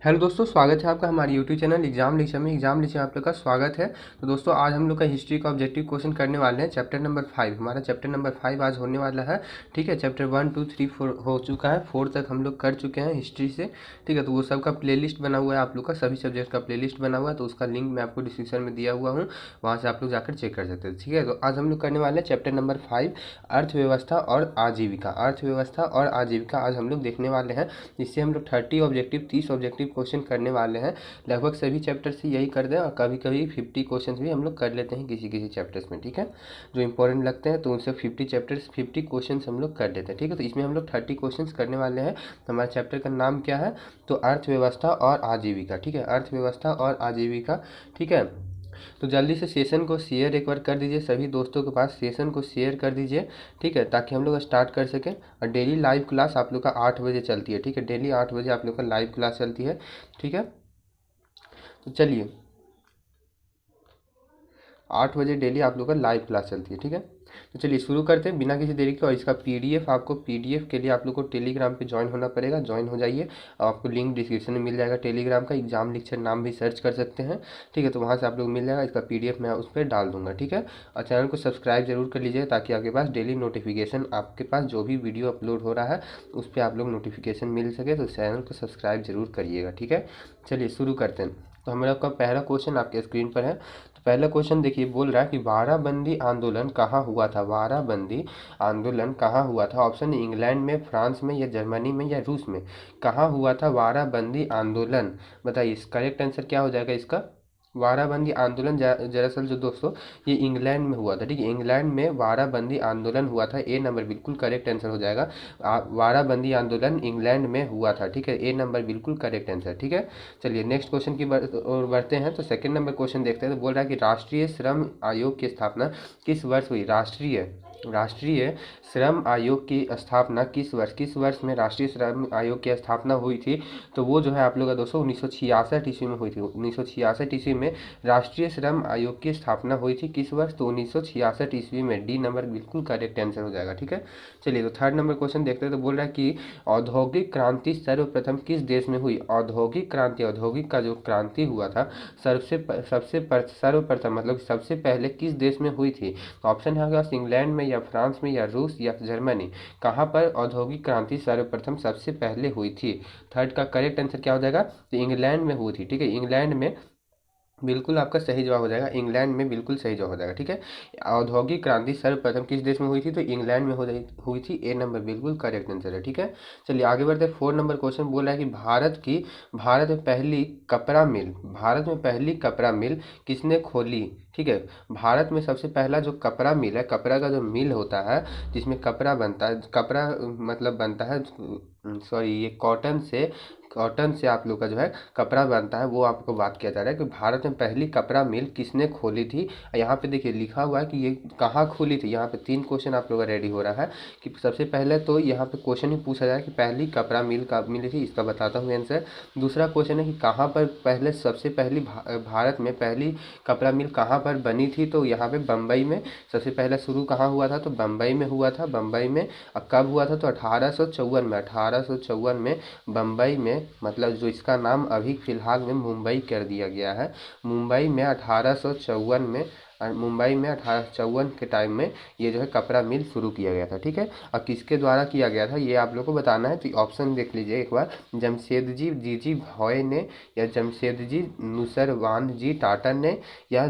Hello दोस्तों, स्वागत है आपका हमारे यूट्यूब चैनल एग्जाम लेक्चर में। एग्जाम लेक्चर में आप लोग का स्वागत है। तो दोस्तों, आज हम लोग का हिस्ट्री का ऑब्जेक्टिव क्वेश्चन करने वाले हैं। चैप्टर नंबर 5, हमारा चैप्टर नंबर 5 आज होने वाला है। ठीक है, चैप्टर 1 2 3 4 हो चुका है, 4 तक हम लोग कर चुके हैं हिस्ट्री से। ठीक है, तो वो सब का प्लेलिस्ट बना हुआ है, आप लोग का सभी सब्जेक्ट का प्लेलिस्ट बना हुआ है, तो उसका लिंक मैं आपको डिस्क्रिप्शन में दिया हुआ हूँ, वहाँ से आप लोग जाकर चेक कर सकते हैं। ठीक है, तो आज हम लोग करने वाले हैं चैप्टर नंबर 5, अर्थव्यवस्था और आजीविका। अर्थव्यवस्था और आजीविका आज हम लोग देखने वाले हैं। इससे हम लोग 30 ऑब्जेक्टिव 30 ऑब्जेक्टिव क्वेश्चन करने वाले हैं। लगभग सभी चैप्टर से यही कर दें, और कभी कभी 50 क्वेश्चन भी हम लोग कर लेते हैं किसी किसी चैप्टर्स में। ठीक है, जो इंपॉर्टेंट लगते हैं तो उनसे 50 क्वेश्चन हम लोग कर लेते हैं। ठीक है, तो इसमें हम लोग 30 क्वेश्चन करने वाले हैं। तो हमारे चैप्टर का नाम क्या है? तो अर्थव्यवस्था और आजीविका। ठीक है, अर्थव्यवस्था और आजीविका। ठीक है, तो जल्दी से सेशन को शेयर एक बार कर दीजिए, सभी दोस्तों के पास सेशन को शेयर कर दीजिए। ठीक है, ताकि हम लोग स्टार्ट कर सकें। और डेली लाइव क्लास आप लोग का 8 बजे चलती है। ठीक है, डेली 8 बजे आप लोग का लाइव क्लास चलती है। ठीक है, तो चलिए, 8 बजे डेली आप लोग का लाइव क्लास चलती है। ठीक है, तो चलिए शुरू करते हैं बिना किसी देरी के। और इसका पीडीएफ, आपको पीडीएफ के लिए आप लोग को टेलीग्राम पे ज्वाइन होना पड़ेगा। ज्वाइन हो जाइए, आपको लिंक डिस्क्रिप्शन में मिल जाएगा टेलीग्राम का। एग्जाम लेक्चर नाम भी सर्च कर सकते हैं। ठीक है, तो वहाँ से आप लोग मिल जाएगा। इसका पीडीएफ मैं उस पर डाल दूंगा। ठीक है, और चैनल को सब्सक्राइब जरूर कर लीजिए, ताकि आपके पास डेली नोटिफिकेशन, आपके पास जो भी वीडियो अपलोड हो रहा है उस पर आप लोग नोटिफिकेशन मिल सके। तो चैनल को सब्सक्राइब जरूर करिएगा। ठीक है, चलिए शुरू करते हैं। तो हमारा का पहला क्वेश्चन आपके स्क्रीन पर है। तो पहला क्वेश्चन देखिए, बोल रहा है कि वाराबंदी आंदोलन कहाँ हुआ था? वाराबंदी आंदोलन कहाँ हुआ था? ऑप्शन है इंग्लैंड में, फ्रांस में, या जर्मनी में, या रूस में। कहाँ हुआ था वाराबंदी आंदोलन? बताइए, करेक्ट आंसर क्या हो जाएगा इसका? वाराबंदी आंदोलन दरअसल जो दोस्तों, ये इंग्लैंड में हुआ था। ठीक है, इंग्लैंड में वाराबंदी आंदोलन हुआ था। ए नंबर बिल्कुल करेक्ट आंसर हो जाएगा। वाराबंदी आंदोलन इंग्लैंड में हुआ था। ठीक है, ए नंबर बिल्कुल करेक्ट आंसर। ठीक है, चलिए नेक्स्ट क्वेश्चन की ओर बढ़ते हैं। तो सेकंड नंबर क्वेश्चन देखते हैं। तो बोल रहा है कि राष्ट्रीय श्रम आयोग की स्थापना किस वर्ष हुई? राष्ट्रीय श्रम आयोग की स्थापना किस वर्ष में राष्ट्रीय श्रम आयोग की स्थापना हुई थी? तो वो जो है आप लोग का दोस्तों 1966 ईस्वी में हुई थी। 1966 ईस्वी में राष्ट्रीय श्रम आयोग की स्थापना हुई थी। किस वर्ष? तो 1966 ईस्वी में। डी नंबर बिल्कुल करेक्ट आंसर हो जाएगा। ठीक है, चलिए तो थर्ड नंबर क्वेश्चन देखते हैं। तो बोल रहा है कि औद्योगिक क्रांति सर्वप्रथम किस देश में हुई? औद्योगिक क्रांति, औद्योगिक का जो क्रांति हुआ था, सर्वप्रथम मतलब सबसे पहले किस देश में हुई थी? तो ऑप्शन है आपके पास इंग्लैंड में, या फ्रांस में, या रूस, या जर्मनी। कहाँ पर औद्योगिक क्रांति सर्वप्रथम सबसे पहले हुई थी? थर्ड का करेक्ट आंसर क्या हो जाएगा? तो इंग्लैंड में हुई थी। ठीक है, इंग्लैंड में बिल्कुल आपका सही जवाब हो जाएगा। इंग्लैंड में बिल्कुल सही जवाब हो जाएगा। ठीक है, औद्योगिक क्रांति सर्वप्रथम किस देश में हुई थी? तो इंग्लैंड में हुई थी। ए नंबर बिल्कुल करेक्ट आंसर है। ठीक है, चलिए आगे बढ़ते हैं। फोर्थ नंबर क्वेश्चन बोल रहा है कि भारत में पहली कपड़ा मिल, भारत में पहली कपड़ा मिल किसने खोली? ठीक है, भारत में सबसे पहला जो कपड़ा मिल है, कपड़ा का जो मिल होता है जिसमें कपड़ा बनता है, कपड़ा मतलब बनता है, सॉरी, ये कॉटन से आप लोग का जो है कपड़ा बनता है, वो आपको बात किया जा रहा है कि भारत में पहली कपड़ा मिल किसने खोली थी। यहाँ पे देखिए लिखा हुआ है कि ये कहाँ खोली थी। यहाँ पे 3 क्वेश्चन आप लोग का रेडी हो रहा है कि सबसे पहले तो यहाँ पे क्वेश्चन ही पूछा जाए कि पहली कपड़ा मिल कब मिली थी, इसका बताता हूँ आंसर। दूसरा क्वेश्चन है कि कहाँ पर पहले सबसे पहली भारत में पहली कपड़ा मिल कहाँ पर बनी थी? तो यहाँ पे बम्बई में सबसे पहले शुरू कहाँ हुआ था? तो बम्बई में हुआ था, बम्बई में। अब कब हुआ था? तो 1854 में, 1854 में बम्बई में, मतलब जो इसका नाम अभी फ़िलहाल में मुंबई कर दिया गया है। मुंबई में 1854 में, मुंबई में 1854 के टाइम में ये जो है कपड़ा मिल शुरू किया गया था। ठीक है, और किसके द्वारा किया गया था ये आप लोग को बताना है। तो ऑप्शन देख लीजिए एक बार, जमशेदजी जीजी भॉय ने, या जमशेदजी नुसरवान जी टाटा ने, या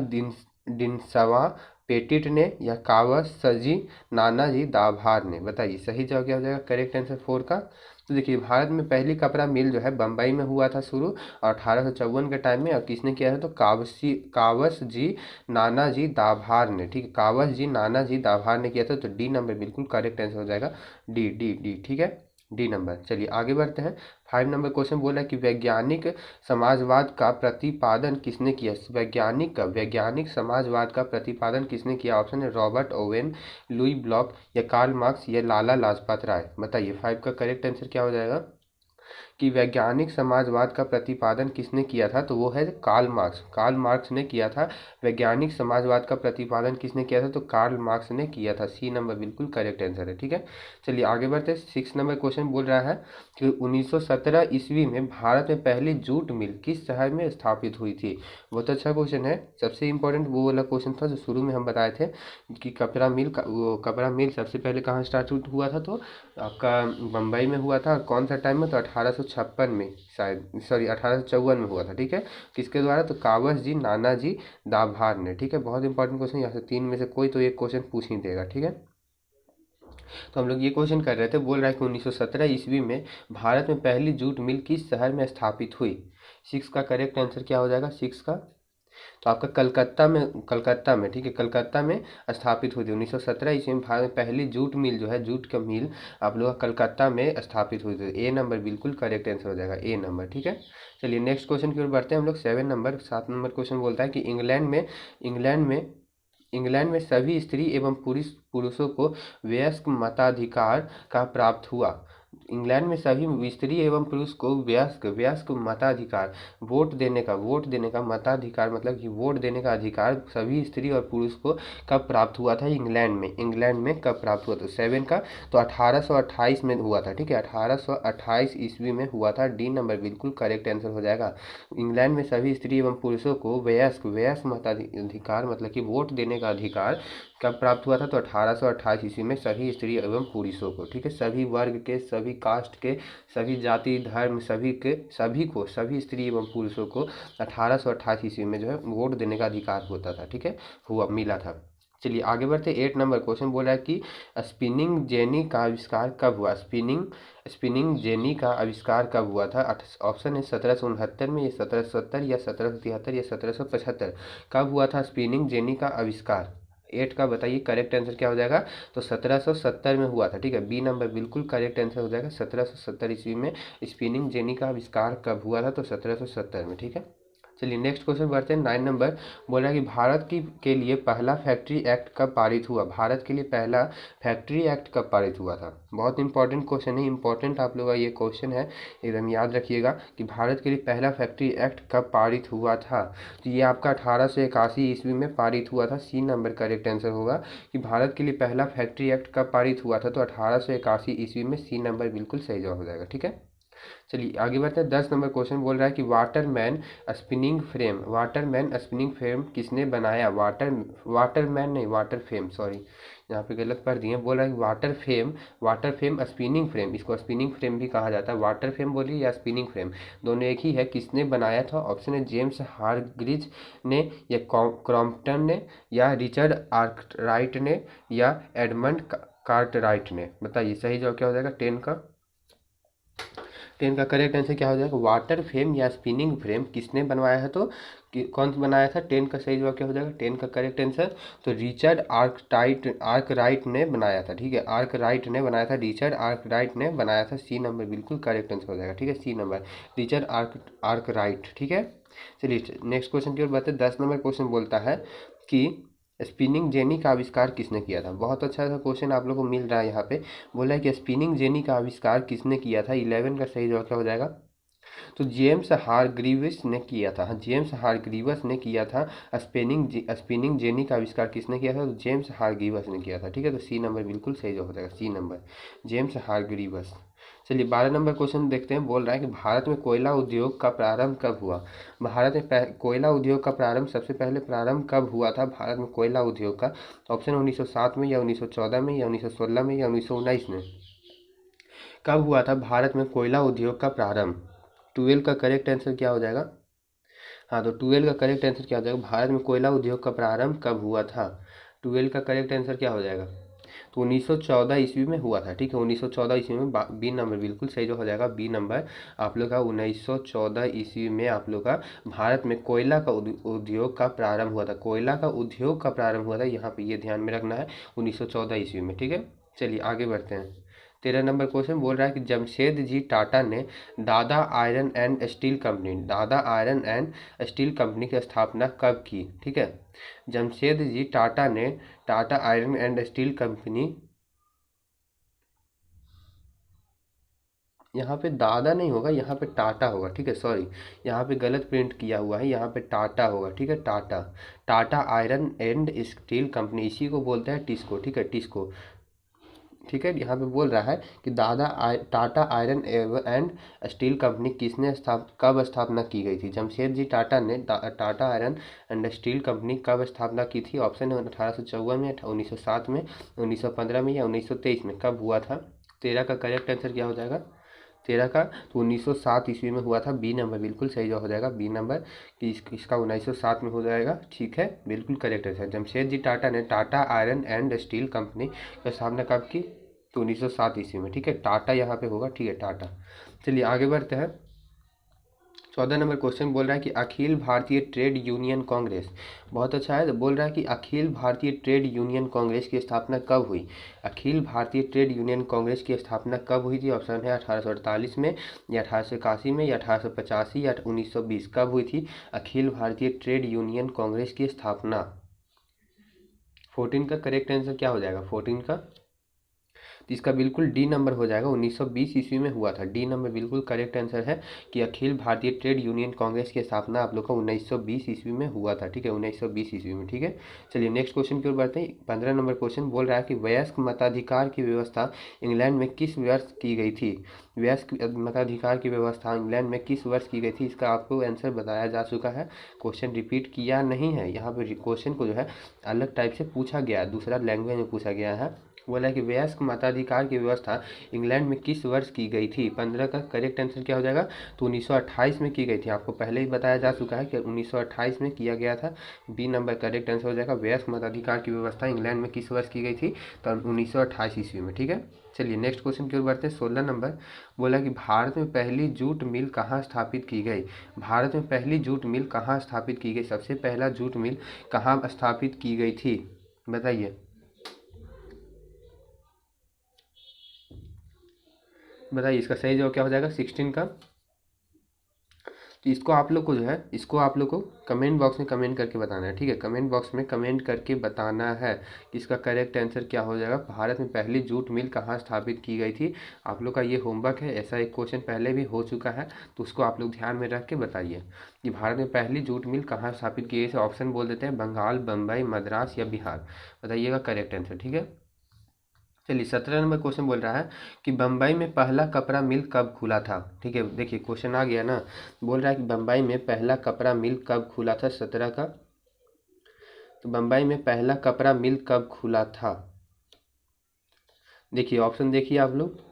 डिनसवा पेटिट ने, या कावसजी नानाजी दाभार ने। बताइए सही जवाब क्या हो जाएगा करेक्ट आंसर 4 का? तो देखिए, भारत में पहली कपड़ा मिल जो है बम्बई में हुआ था शुरू, और 1854 के टाइम में। और किसने किया था? तो कावस जी नानाजी दाभार ने। ठीक है, कावस जी नानाजी दाभार ने किया था। तो डी नंबर बिल्कुल करेक्ट आंसर हो जाएगा। D D D. ठीक है, डी नंबर। चलिए आगे बढ़ते हैं। 5 नंबर क्वेश्चन बोला है कि वैज्ञानिक समाजवाद का प्रतिपादन किसने किया? वैज्ञानिक समाजवाद का प्रतिपादन किसने किया? ऑप्शन है रॉबर्ट ओवेन, लुई ब्लॉक, या कार्ल मार्क्स, या लाला लाजपत राय। बताइए 5 का करेक्ट आंसर क्या हो जाएगा? कि वैज्ञानिक समाजवाद का प्रतिपादन किसने किया था, तो वो है कार्ल मार्क्स। कार्ल मार्क्स ने किया था। वैज्ञानिक समाजवाद का प्रतिपादन किसने किया था, तो कार्ल मार्क्स ने किया था। सी नंबर बिल्कुल करेक्ट आंसर है। ठीक है, चलिए आगे बढ़ते हैं। 6 नंबर क्वेश्चन बोल रहा है कि 1917 ईस्वी में भारत में पहली जूट मिल किस शहर में स्थापित हुई थी। बहुत अच्छा क्वेश्चन है। सबसे इंपॉर्टेंट वो वाला क्वेश्चन था जो शुरू में हम बताए थे कि कपड़ा मिल सबसे पहले कहाँ स्टार्ट हुआ था, तो आपका बम्बई में हुआ था। कौन सा टाइम में, तो 1856 में, शायद सॉरी 1854 में हुआ था। ठीक है, किसके द्वारा, तो कावस जी नानाजी दाभार ने। ठीक है, बहुत इंपॉर्टेंट क्वेश्चन, यहाँ से 3 में से कोई तो एक क्वेश्चन पूछ ही देगा। ठीक है, तो हम लोग ये क्वेश्चन कर रहे थे। बोल रहा है कि 1917 ईस्वी में भारत में पहली जूट मिल किस शहर में स्थापित हुई। 6 का करेक्ट आंसर क्या हो जाएगा, 6 का, तो आपका कलकत्ता में ठीक है, कलकत्ता में स्थापित हुई थी 1917 ईस्वी में। भारत में पहली जूट मिल जो है, जूट का मिल आप लोग का कलकत्ता में स्थापित हुई थी। ए नंबर बिल्कुल करेक्ट आंसर हो जाएगा, ए नंबर। ठीक है, चलिए नेक्स्ट क्वेश्चन की ओर बढ़ते हैं हम लोग। 7 नंबर क्वेश्चन बोलता है कि इंग्लैंड में सभी स्त्री एवं पुरुषों को वयस्क मताधिकार का प्राप्त हुआ। इंग्लैंड में सभी स्त्री एवं पुरुष को वयस्क वयस्क मताधिकार, वोट देने का मताधिकार, मतलब कि वोट देने का अधिकार सभी स्त्री और पुरुष को कब प्राप्त हुआ था, इंग्लैंड में कब प्राप्त हुआ था। 7 का, तो 1828 में हुआ था। ठीक है, 1828 ईस्वी में हुआ था। डी नंबर बिल्कुल करेक्ट आंसर हो जाएगा। इंग्लैंड में सभी स्त्री एवं पुरुषों को वयस्क मताधिकार, मतलब कि वोट देने का अधिकार कब प्राप्त हुआ था, तो 1828 ईस्वी में सभी स्त्री एवं पुरुषों को। ठीक है, सभी वर्ग के, सभी कास्ट के, सभी जाति धर्म, सभी स्त्री एवं पुरुषों को 1828 ईस्वी में जो है वोट देने का अधिकार होता था। ठीक है, मिला था। चलिए आगे बढ़ते। 8 नंबर क्वेश्चन बोल रहा है कि स्पिनिंग जेनी का आविष्कार कब हुआ। स्पिनिंग जेनी का आविष्कार कब हुआ था। ऑप्शन है 1769 में, या 1770, या 1773, या 1775। कब हुआ था स्पिनिंग जेनी का आविष्कार। 8 का बताइए करेक्ट आंसर क्या हो जाएगा, तो 1770 में हुआ था। ठीक है, बी नंबर बिल्कुल करेक्ट आंसर हो जाएगा। 1770 ईस्वी में स्पिनिंग जेनी का आविष्कार कब हुआ था, तो 1770 में। ठीक है, चलिए नेक्स्ट क्वेश्चन बढ़ते हैं। 9 नंबर बोल रहा है कि भारत की के लिए पहला फैक्ट्री एक्ट कब पारित हुआ। भारत के लिए पहला फैक्ट्री एक्ट कब पारित हुआ था। बहुत इंपॉर्टेंट क्वेश्चन है, इंपॉर्टेंट आप लोगों का ये क्वेश्चन है, एकदम याद रखिएगा कि भारत के लिए पहला फैक्ट्री एक्ट कब पारित हुआ था। तो ये आपका 1881 ईस्वी में पारित हुआ था। सी नंबर करेक्ट आंसर होगा कि भारत के लिए पहला फैक्ट्री एक्ट कब पारित हुआ था, तो 1881 ईस्वी में। सी नंबर बिल्कुल सही जवाब हो जाएगा। ठीक है, चलिए आगे बढ़ते हैं। 10 नंबर क्वेश्चन बोल रहा है कि वाटरमैन स्पिनिंग फ्रेम किसने बनाया। वाटरमैन नहीं, वाटर फ्रेम, सॉरी यहाँ पे गलत पढ़ दिए। बोल रहा है वाटर फ्रेम स्पिनिंग फ्रेम, इसको स्पिनिंग फ्रेम भी कहा जाता है। वाटर फ्रेम बोलिए या स्पिनिंग फ्रेम, दोनों एक ही है। किसने बनाया था। ऑप्शन है जेम्स हारग्रीज ने, या क्रॉम्पटन ने, या रिचर्ड आर्कराइट ने, या एडमंड कार्टराइट ने। बताइए सही जवाब क्या हो जाएगा। 10 का करेक्ट आंसर क्या हो जाएगा, वाटर फ्रेम या स्पिनिंग फ्रेम किसने बनवाया है, तो कौन सा बनाया था। 10 का सही जवाब क्या हो जाएगा, 10 का करेक्ट आंसर, तो रिचर्ड आर्कराइट ने बनाया था। ठीक है, आर्कराइट ने बनाया था, रिचर्ड आर्कराइट ने बनाया था। सी नंबर बिल्कुल करेक्ट आंसर हो जाएगा। ठीक है, सी नंबर, रिचर्ड आर्कराइट। ठीक है, चलिए नेक्स्ट क्वेश्चन की ओर बढ़ते हैं। 10 नंबर क्वेश्चन बोलता है कि स्पिनिंग जेनी का आविष्कार किसने किया था। बहुत अच्छा सा क्वेश्चन आप लोग को मिल रहा है यहाँ पे। बोला है कि स्पिनिंग जेनी का आविष्कार किसने किया था। 11 का सही जवाब क्या हो जाएगा, तो जेम्स हारग्रीव्स ने किया था। हाँ, जेम्स हारग्रीव्स ने किया था। स्पिनिंग जेनी का आविष्कार किसने किया था, तो जेम्स हारग्रीव्स ने किया था। ठीक है, तो सी नंबर बिल्कुल सही जवाब हो जाएगा, सी नंबर, जेम्स हारग्रीव्स। चलिए 12 नंबर क्वेश्चन देखते हैं। बोल रहा है कि भारत में कोयला उद्योग का प्रारंभ कब हुआ। भारत में कोयला उद्योग का प्रारंभ सबसे पहले प्रारंभ कब हुआ था भारत में कोयला उद्योग का। ऑप्शन 1907 में, या 1914 में, या 1916 में, या 1919 में। कब हुआ था भारत में कोयला उद्योग का प्रारंभ। 12 का करेक्ट आंसर क्या हो जाएगा, हाँ तो 12 का करेक्ट आंसर क्या हो जाएगा, भारत में कोयला उद्योग का प्रारंभ कब हुआ था। 12 का करेक्ट आंसर क्या हो जाएगा, तो 1914 ईस्वी में हुआ था। ठीक है, 1914 ईस्वी में, बी नंबर बिल्कुल सही जो हो जाएगा, बी नंबर आप लोग का 1914 ईस्वी में आप लोग का भारत में कोयला का उद्योग का प्रारंभ हुआ था। कोयला का उद्योग का प्रारंभ हुआ था, यहाँ पे ये ध्यान में रखना है, 1914 ईस्वी में। ठीक है, चलिए आगे बढ़ते हैं। 13 नंबर क्वेश्चन बोल रहा है कि जमशेद जी टाटा ने दादा आयरन एंड स्टील कंपनी की स्थापना कब की। ठीक है, जमशेद जी टाटा ने Tata iron and steel company यहाँ पे दादा नहीं होगा, यहाँ पे टाटा होगा, ठीक है, सॉरी यहाँ पे गलत प्रिंट किया हुआ है, यहाँ पे टाटा होगा, ठीक है, Tata. Tata iron and steel company, इसी को बोलते हैं टिस्को, ठीक है, टिस्को, ठीक है। यहाँ पे बोल रहा है कि Tata iron and steel company किसने कब स्थापना की गई थी? जमशेदजी टाटा ने Tata iron and steel company कब स्थापना की थी? ऑप्शन है 1854 में, 1907 में, 1915 में या 1923 में। कब हुआ था? 13 का करेक्ट आंसर क्या हो जाएगा? 13 का तो 1907 ईस्वी में हुआ था। बी नंबर बिल्कुल सही जो हो जाएगा, बी नंबर कि इसका 1907 में हो जाएगा, ठीक है, बिल्कुल करेक्ट आंसर। जमशेदजी टाटा ने Tata iron and steel company की स्थापना कब की? तो 1907 ईस्वी में, ठीक है, टाटा यहाँ पे होगा, ठीक है, टाटा। चलिए आगे बढ़ते हैं। 14 नंबर क्वेश्चन बोल रहा है कि अखिल भारतीय ट्रेड यूनियन कांग्रेस, बहुत अच्छा है, तो बोल रहा है कि अखिल भारतीय ट्रेड यूनियन कांग्रेस की स्थापना कब हुई? अखिल भारतीय ट्रेड यूनियन कांग्रेस की स्थापना कब हुई थी? ऑप्शन है 1848 में या 1881 में या 1885 या 1920। कब हुई थी अखिल भारतीय ट्रेड यूनियन कांग्रेस की स्थापना? 14 का करेक्ट आंसर क्या हो जाएगा? 14 का तो इसका बिल्कुल डी नंबर हो जाएगा, 1920 ईस्वी में हुआ था। डी नंबर बिल्कुल करेक्ट आंसर है कि अखिल भारतीय ट्रेड यूनियन कांग्रेस की स्थापना आप लोग का 1920 ईस्वी में हुआ था, ठीक है, 1920 ईस्वी में, ठीक है। चलिए नेक्स्ट क्वेश्चन की ओर बढ़ते हैं। 15 नंबर क्वेश्चन बोल रहा है कि वयस्क मताधिकार की व्यवस्था इंग्लैंड में किस वर्ष की गई थी? वयस्क मताधिकार की व्यवस्था इंग्लैंड में किस वर्ष की गई थी? इसका आपको आंसर बताया जा चुका है, क्वेश्चन रिपीट किया नहीं है। यहाँ पर क्वेश्चन को जो है अलग टाइप से पूछा गया, दूसरा लैंग्वेज में पूछा गया है। बोला कि वयस्क मताधिकार की व्यवस्था इंग्लैंड में किस वर्ष की गई थी? 15 का करेक्ट आंसर क्या हो जाएगा? तो 1928 में की गई थी। आपको पहले ही बताया जा चुका है कि 1928 में किया गया था। बी नंबर करेक्ट आंसर हो जाएगा। वयस्क मताधिकार की व्यवस्था इंग्लैंड में किस वर्ष की गई थी? तो 1928 ईस्वी में, ठीक है। चलिए नेक्स्ट क्वेश्चन की ओर बढ़ते हैं। 16 नंबर बोला कि भारत में पहली जूट मिल कहाँ स्थापित की गई? भारत में पहली जूट मिल कहाँ स्थापित की गई? सबसे पहला जूट मिल कहाँ स्थापित की गई थी? बताइए, बताइए इसका सही जवाब क्या हो जाएगा? 16 का। तो इसको आप लोग को जो है, इसको आप लोग को कमेंट बॉक्स में कमेंट करके बताना है, ठीक है, कमेंट बॉक्स में कमेंट करके बताना है कि इसका करेक्ट आंसर क्या हो जाएगा। भारत में पहली जूट मिल कहाँ स्थापित की गई थी? आप लोग का ये होमवर्क है, ऐसा एक क्वेश्चन पहले भी हो चुका है, तो उसको आप लोग ध्यान में रख के बताइए कि भारत में पहली जूट मिल कहाँ स्थापित की गई। ऑप्शन बोल देते हैं, बंगाल, बम्बई, मद्रास या बिहार। बताइएगा करेक्ट आंसर, ठीक है। चलिए 17 नंबर क्वेश्चन बोल रहा है कि बम्बई में पहला कपड़ा मिल कब खुला था? ठीक है, देखिए क्वेश्चन आ गया ना। बोल रहा है कि बम्बई में पहला कपड़ा मिल कब खुला था? 17 का। तो बम्बई में पहला कपड़ा मिल कब खुला था? देखिए ऑप्शन देखिए आप लोग।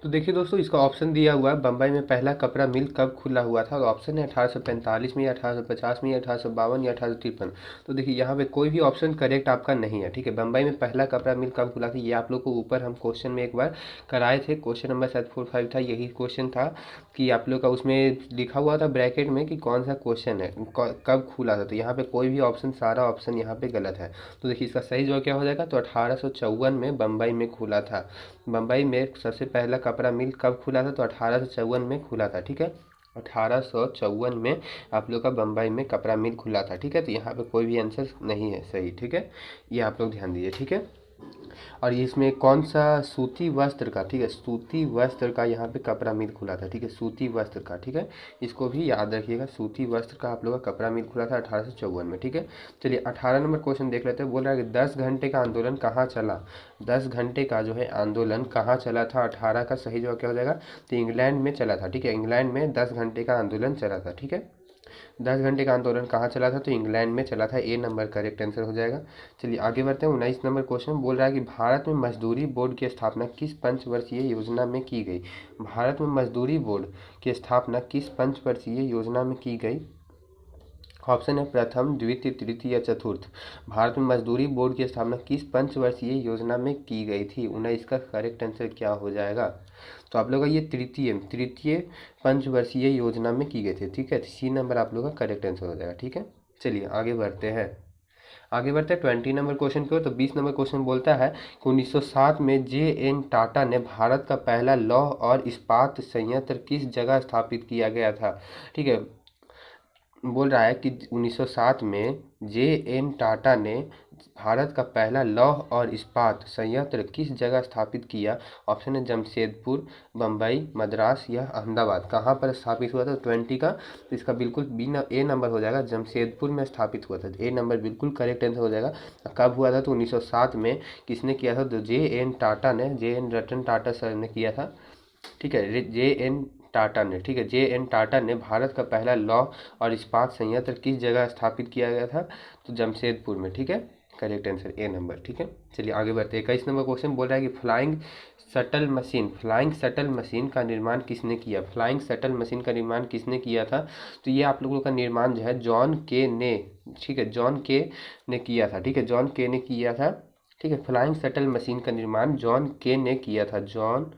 तो देखिए दोस्तों, इसका ऑप्शन दिया हुआ है, बम्बई में पहला कपड़ा मिल कब खुला हुआ था। ऑप्शन है 1845 में या 1850 में या 1852 या 1853। तो देखिए यहाँ पे कोई भी ऑप्शन करेक्ट आपका नहीं है, ठीक है। बम्बई में पहला कपड़ा मिल कब खुला था, ये आप लोग को ऊपर हम क्वेश्चन में एक बार कराए थे, क्वेश्चन नंबर शायद 4-5 था, यही क्वेश्चन था कि आप लोग का उसमें लिखा हुआ था ब्रैकेट में कि कौन सा क्वेश्चन है, कब खुला था। तो यहाँ पे कोई भी ऑप्शन, सारा ऑप्शन यहाँ पे गलत है। तो देखिए इसका सही जवाब क्या हो जाएगा? तो 1854 में बम्बई में खुला था। बम्बई में सबसे पहला कपड़ा मिल कब खुला था? तो 1854 में खुला था, ठीक है, 1854 में आप लोग का बम्बई में कपड़ा मिल खुला था, ठीक है। तो यहाँ पे कोई भी आंसर नहीं है सही, ठीक है, ये आप लोग ध्यान दीजिए, ठीक है। और इसमें कौन सा सूती वस्त्र का, ठीक है, सूती वस्त्र का यहाँ पे कपड़ा मिल खुला था, ठीक है, सूती वस्त्र का, ठीक है, इसको भी याद रखिएगा। सूती वस्त्र का आप लोग का कपड़ा मिल खुला था 1854 में, ठीक है। चलिए 18 नंबर क्वेश्चन देख लेते हैं। बोल रहा है कि 10 घंटे का आंदोलन कहाँ चला? 10 घंटे का जो है आंदोलन कहाँ चला था? 18 का सही जवाब क्या हो जाएगा? तो इंग्लैंड में चला था, ठीक है, इंग्लैंड में 10 घंटे का आंदोलन चला था, ठीक है। 10 घंटे का आंदोलन कहाँ चला था? तो इंग्लैंड में चला था। ए नंबर करेक्ट आंसर हो जाएगा। चलिए आगे बढ़ते हैं। 19 नंबर क्वेश्चन बोल रहा है कि भारत में मजदूरी बोर्ड की स्थापना किस पंचवर्षीय योजना में की गई? भारत में मजदूरी बोर्ड की स्थापना किस पंचवर्षीय योजना में की गई? ऑप्शन है प्रथम, द्वितीय, तृतीय या चतुर्थ। भारत में मजदूरी बोर्ड की स्थापना किस पंचवर्षीय योजना में की गई थी? 19 का करेक्ट आंसर क्या हो जाएगा? तो आप लोग का ये तृतीय पंचवर्षीय योजना में की गई थी, ठीक है। सी नंबर आप लोग का करेक्ट आंसर हो जाएगा, ठीक है। चलिए आगे बढ़ते हैं। 20 नंबर क्वेश्चन की ओर। तो 20 नंबर क्वेश्चन बोलता है कि 1907 में जे.एन. टाटा ने भारत का पहला लौह और इस्पात संयंत्र किस जगह स्थापित किया गया था? ठीक है, बोल रहा है कि 1907 में जे.एन. टाटा ने भारत का पहला लौह और इस्पात संयंत्र किस जगह स्थापित किया? ऑप्शन है जमशेदपुर, बम्बई, मद्रास या अहमदाबाद। कहाँ पर स्थापित हुआ था? 20 का, तो इसका बिल्कुल ए नंबर हो जाएगा, जमशेदपुर में स्थापित हुआ था। ए नंबर बिल्कुल करेक्ट आंसर हो जाएगा। कब हुआ था? तो 1907 में। किसने किया था? तो जे.एन. टाटा ने, जे.एन. रतन टाटा सर ने किया था। ठीक है, जे.एन. टाटा ने, ठीक है, जे.एन. टाटा ने भारत का पहला लौह और इस्पात संयंत्र किस जगह स्थापित किया गया था? तो जमशेदपुर में। ठीक है, करेक्ट आंसर ए नंबर। ठीक है, चलिए आगे बढ़ते हैं। 21 नंबर क्वेश्चन बोल रहा है कि फ्लाइंग शटल मशीन का निर्माण किसने किया? फ्लाइंग शटल मशीन का निर्माण किसने किया था? तो ये आप लोगों का निर्माण जो है जॉन के ने, ठीक है, जॉन के ने किया था। ठीक है, जॉन के ने किया था। ठीक है, फ्लाइंग शटल मशीन का निर्माण जॉन के ने किया था। जॉन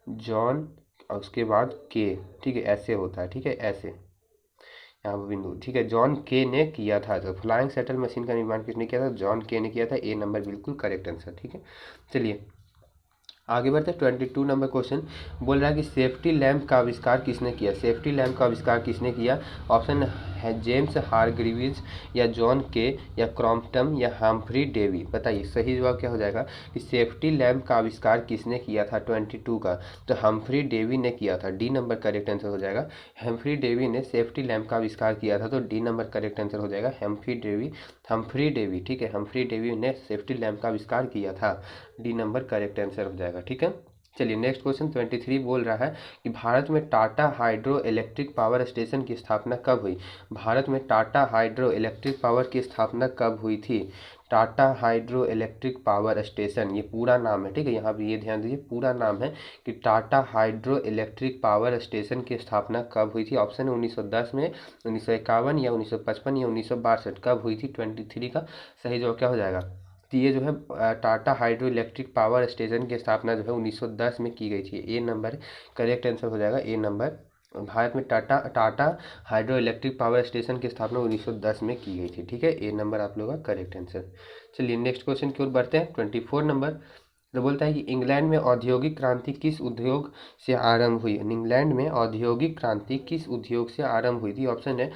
जॉन और उसके बाद के, ठीक है, ऐसे होता है। ठीक है, ऐसे यहाँ पर बिंदु। ठीक है, जॉन के ने किया था। तो फ्लाइंग शटल मशीन का निर्माण किसने किया था? जॉन के ने किया था। ए नंबर बिल्कुल करेक्ट आंसर। ठीक है, चलिए आगे बढ़ते हैं। 22 नंबर क्वेश्चन बोल रहा है कि सेफ्टी लैम्प का आविष्कार किसने किया? सेफ्टी लैम्प का आविष्कार किसने किया? ऑप्शन है जेम्स हारग्रीव्स या जॉन के या क्रॉम्पटन या हम्फ्री डेवी। बताइए सही जवाब क्या हो जाएगा कि सेफ्टी लैम्प का आविष्कार किसने किया था 22 का? तो हम्फ्री डेवी ने किया था। डी नंबर करेक्ट आंसर हो जाएगा। हम्फ्री डेवी ने सेफ्टी लैम्प का आविष्कार किया था, तो डी नंबर करेक्ट आंसर हो जाएगा। हम्फ्री डेवी, ठीक है, हम्फ्री डेवी ने सेफ्टी लैम्प का आविष्कार किया था। डी नंबर करेक्ट आंसर हो जाएगा। ठीक है, चलिए नेक्स्ट क्वेश्चन 23 बोल रहा है कि भारत में Tata hydro electric power station की स्थापना कब हुई? भारत में टाटा हाइड्रो इलेक्ट्रिक पावर की स्थापना कब हुई थी? Tata hydro electric power station, ये पूरा नाम है। ठीक है, यहाँ पे ये ध्यान दीजिए, पूरा नाम है कि Tata hydro electric power station की स्थापना कब हुई थी? ऑप्शन है 1910 में, 1951 या 1955 या 1962। कब हुई थी 23 का? सही जवाब क्या हो जाएगा? तो ये जो है Tata hydro electric power station की स्थापना जो है 1910 में की गई थी। ए नंबर करेक्ट आंसर हो जाएगा। ए नंबर, भारत में Tata hydro electric power station की स्थापना 1910 में की गई थी। ठीक है, ए नंबर आप लोगों का करेक्ट आंसर। चलिए नेक्स्ट क्वेश्चन की ओर बढ़ते हैं। 24 नंबर तो बोलता है कि इंग्लैंड में औद्योगिक क्रांति किस उद्योग से आरंभ हुई? इंग्लैंड में औद्योगिक क्रांति किस उद्योग से आरंभ हुई थी? ऑप्शन है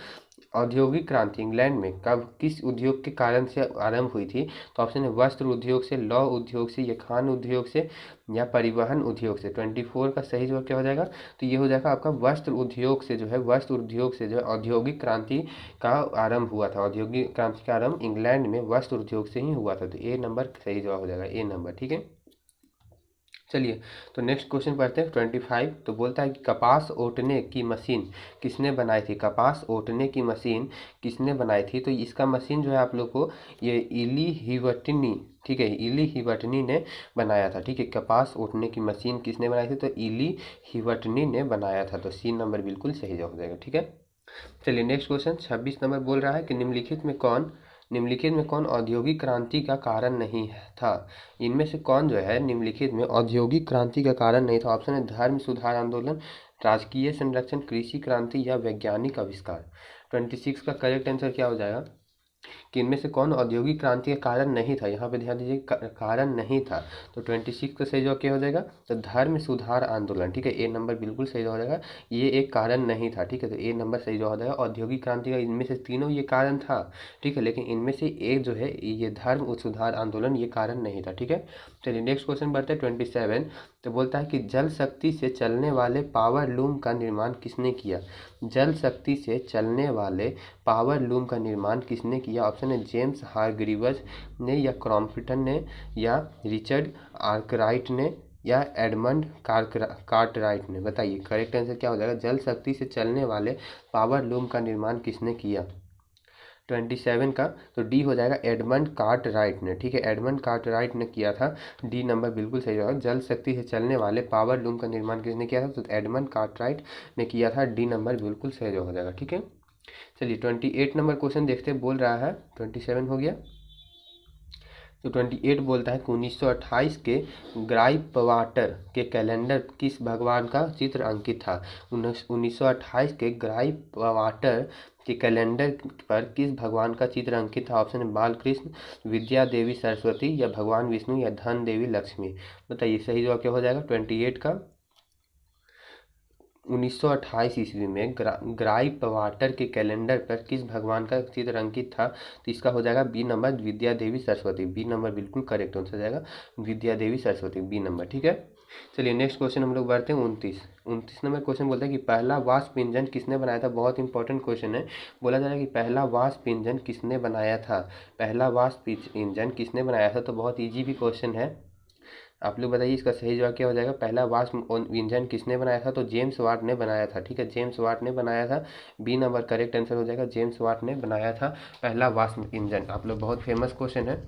औद्योगिक क्रांति इंग्लैंड में कब किस उद्योग के कारण से आरंभ हुई थी? तो ऑप्शन है वस्त्र उद्योग से, लौह उद्योग से या खान उद्योग से या परिवहन उद्योग से। 24 का सही जवाब क्या हो जाएगा? तो ये हो जाएगा आपका वस्त्र उद्योग से, जो है वस्त्र उद्योग से जो है औद्योगिक क्रांति का आरंभ हुआ था। औद्योगिक क्रांति का आरंभ इंग्लैंड में वस्त्र उद्योग से ही हुआ था। तो ए नंबर सही जवाब हो जाएगा। ए नंबर, ठीक है, चलिए तो नेक्स्ट क्वेश्चन पढ़ते हैं 25। तो बोलता है कि कपास ओटने की मशीन किसने बनाई थी? कपास ओटने की मशीन किसने बनाई थी? तो इसका मशीन जो है आप लोग को ये इली हिवटनी, ठीक है, इली हिवटनी ने बनाया था। ठीक है, कपास ओटने की मशीन किसने बनाई थी? तो इली हिवटनी ने बनाया था। तो सी नंबर बिल्कुल सही जवाब हो जाएगा। ठीक है, चलिए नेक्स्ट क्वेश्चन 26 नंबर बोल रहा है कि निम्नलिखित में कौन औद्योगिक क्रांति का कारण नहीं था? इनमें से कौन जो है निम्नलिखित में औद्योगिक क्रांति का कारण नहीं था? ऑप्शन है धर्म सुधार आंदोलन, राजकीय संरक्षण, कृषि क्रांति या वैज्ञानिक आविष्कार। 26 का करेक्ट आंसर क्या हो जाएगा कि इनमें से कौन औद्योगिक क्रांति का कारण नहीं था? यहाँ पे ध्यान दीजिए, कारण नहीं था। तो 26 का सही जवाब क्या हो जाएगा? तो धर्म सुधार आंदोलन। ठीक है, ए नंबर बिल्कुल सही जवाब हो जाएगा। ये एक कारण नहीं था। ठीक है, तो ए नंबर सही जवाब हो जाएगा। औद्योगिक क्रांति का इनमें से तीनों ये कारण था। ठीक है, लेकिन इनमें से एक जो है ये धर्म सुधार आंदोलन ये कारण नहीं था। ठीक है, चलिए नेक्स्ट क्वेश्चन बढ़ते हैं 27। तो बोलता है कि जल शक्ति से चलने वाले पावर लूम का निर्माण किसने किया? जल शक्ति से चलने वाले पावर लूम का निर्माण किसने किया? ऑप्शन है जेम्स हारग्रीव्स ने या क्रॉम्पटन ने या रिचर्ड आर्कराइट ने या एडमंड कार्टराइट ने। बताइए करेक्ट आंसर क्या हो जाएगा? जल शक्ति से चलने वाले पावर लूम का निर्माण किसने किया 27 का? तो डी हो जाएगा एडमंड कार्टराइट ने। ठीक है, एडमंड कार्टराइट ने किया था। डी नंबर बिल्कुल सही होगा। जल शक्ति से चलने वाले पावर लूम का निर्माण किसने किया था? तो एडमंड कार्टराइट ने किया था। डी नंबर बिल्कुल सही हो जाएगा। ठीक है, चलिए 28 नंबर क्वेश्चन देखते हैं। बोल रहा है 27 हो गया, तो 28 बोलता है कि 1928 के ग्राइपवाटर के कैलेंडर किस भगवान का चित्र अंकित था? 1928 के ग्राइपवाटर के कैलेंडर पर किस भगवान का चित्र अंकित था? ऑप्शन है बालकृष्ण, विद्या देवी सरस्वती या भगवान विष्णु या धन देवी लक्ष्मी। बताइए सही जवाब क्या हो जाएगा 28 का? 1928 ईस्वी में ग्राई पवाटर के कैलेंडर पर किस भगवान का चित्र अंकित था? तो इसका हो जाएगा बी नंबर, विद्या देवी सरस्वती। बी नंबर बिल्कुल करेक्ट आंसर हो जाएगा, विद्या देवी सरस्वती, बी नंबर। ठीक है, चलिए नेक्स्ट क्वेश्चन हम लोग बढ़ते हैं। 29 नंबर क्वेश्चन बोलता है कि पहला वाष्प इंजन किसने बनाया था? बहुत इंपॉर्टेंट क्वेश्चन है। बोला जा रहा है कि पहला वाष्प इंजन किसने बनाया था? पहला वाष्प इंजन किसने बनाया था? तो बहुत ईजी भी क्वेश्चन है, आप लोग बताइए इसका सही जवाब क्या हो जाएगा। पहला वाष्प इंजन किसने बनाया था? तो जेम्स वाट ने बनाया था। ठीक है, जेम्स वाट ने बनाया था, बी नंबर करेक्ट आंसर हो जाएगा, जेम्स वाट ने बनाया था पहला वाष्प इंजन। आप लोग बहुत फेमस क्वेश्चन है।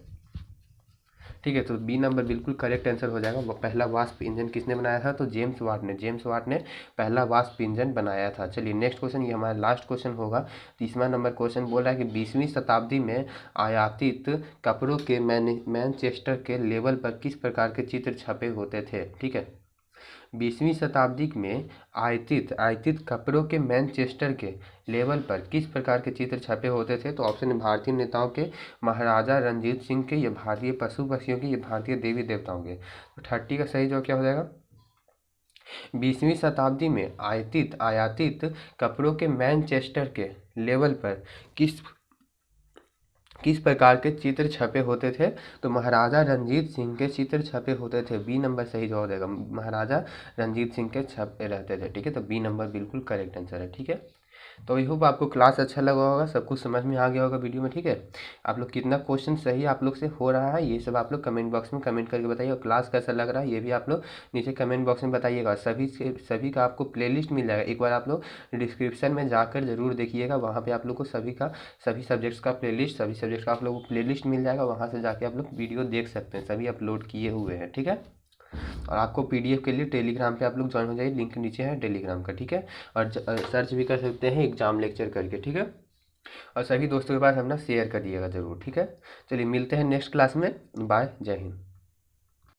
ठीक है, तो बी नंबर बिल्कुल करेक्ट आंसर हो जाएगा। पहला वाष्प इंजन किसने बनाया था? तो जेम्स वाट ने, जेम्स वाट ने पहला वाष्प इंजन बनाया था। चलिए नेक्स्ट क्वेश्चन, ये हमारा लास्ट क्वेश्चन होगा। 30वां नंबर क्वेश्चन बोल रहा है कि 20वीं शताब्दी में आयातित कपड़ों के मैनचेस्टर के लेवल पर किस प्रकार के चित्र छपे होते थे? ठीक है, 20वीं शताब्दी में आयातित कपड़ों के मैनचेस्टर के लेवल पर किस प्रकार के चित्र छपे होते थे? तो ऑप्शन है भारतीय नेताओं के, महाराजा रंजीत सिंह के, या भारतीय पशु पक्षियों के, या भारतीय देवी देवताओं के। तो 30 का सही जवाब क्या हो जाएगा? 20वीं शताब्दी में आयातित कपड़ों के मैनचेस्टर के लेवल पर किस किस प्रकार के चित्र छपे होते थे? तो महाराजा रंजीत सिंह के चित्र छपे होते थे, बी नंबर सही जवाब देगा, महाराजा रंजीत सिंह के छपे रहते थे। ठीक है, तो बी नंबर बिल्कुल करेक्ट आंसर है। ठीक है, तो आई होप आपको क्लास अच्छा लगा होगा, सब कुछ समझ में आ गया होगा वीडियो में। ठीक है, आप लोग कितना क्वेश्चन सही आप लोग से हो रहा है ये सब आप लोग कमेंट बॉक्स में कमेंट करके बताइए, और क्लास कैसा लग रहा है ये भी आप लोग नीचे कमेंट बॉक्स में बताइएगा। सभी का आपको प्लेलिस्ट मिल जाएगा, एक बार आप लोग डिस्क्रिप्शन में जाकर जरूर देखिएगा, वहाँ पे आप लोग को सभी सब्जेक्ट्स का प्लेलिस्ट, सभी सब्जेक्ट्स का आप लोग को प्लेलिस्ट मिल जाएगा, वहाँ से जाके आप लोग वीडियो देख सकते हैं, सभी अपलोड किए हुए हैं। ठीक है, और आपको पीडीएफ के लिए टेलीग्राम पे आप लोग ज्वाइन हो जाइए, लिंक नीचे है टेलीग्राम का। ठीक है, और सर्च भी कर सकते हैं एग्जाम लेक्चर करके। ठीक है, और सभी दोस्तों के पास अपना शेयर करिएगा ज़रूर। ठीक है, चलिए मिलते हैं नेक्स्ट क्लास में, बाय, जय हिंद।